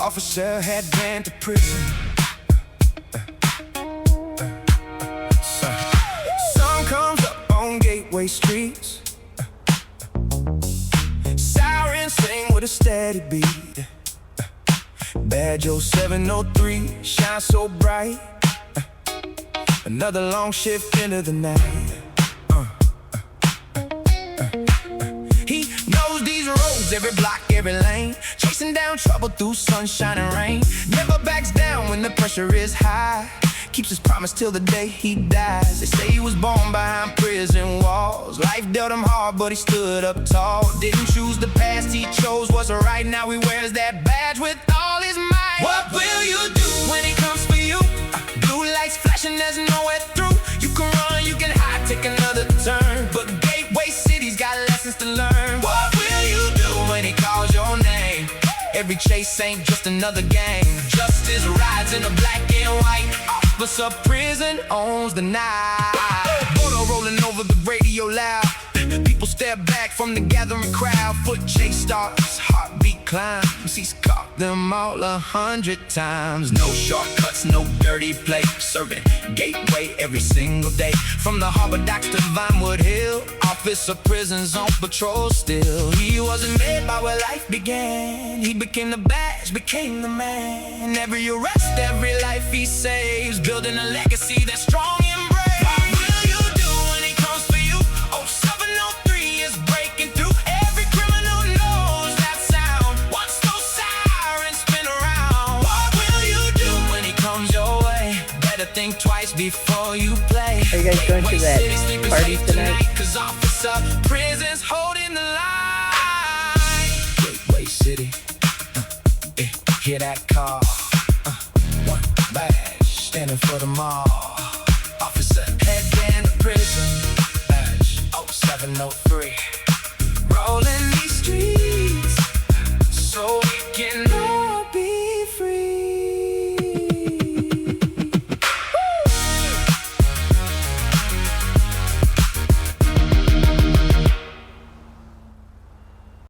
officer had been to prison. Sun comes up on gateway streets, sirens sing with a steady beat. Badge 703 shines so bright, another long shift into the night. He knows these roads, every block, every lane, chasing down trouble through sunshine and rain. Never backs down when the pressure is high, keeps his promise till the day he dies. They say he was born behind prison walls. Life dealt him hard, but he stood up tall. Didn't choose the past, he chose what's right. Now he wears that badge with all his might. What will you do when he comes for you? Blue lights flashing, there's nowhere through. You can run, you can hide, take another turn, but Gateway City's got lessons to learn. What will you do when he calls your name? Every chase ain't just another game. Justice rides in a black and white. Officer Prison owns the night. Photo rolling over the radio loud. People step back from the gathering crowd. Foot chase starts, heartbeat climbs. He's caught them all 100 times. No shortcuts, no dirty play. Serving Gateway every single day. From the harbor docks to Vinewood Hill, Officer Prison's on patrol still. He wasn't made by where life began. He became the badge, became the man. Every arrest, every life he saves, building a legacy that's strong and brave. What will you do when he comes for you? 703 is breaking through. Every criminal knows that sound. Once those sirens spin around. What will you do when he comes your way? Better think twice before you play. Are you guys going to that party tonight? Cause Officer Prison's holding the line. Gateway City, hear that call. One badge standing for them all. Officer head down to prison. Badge 703 rolling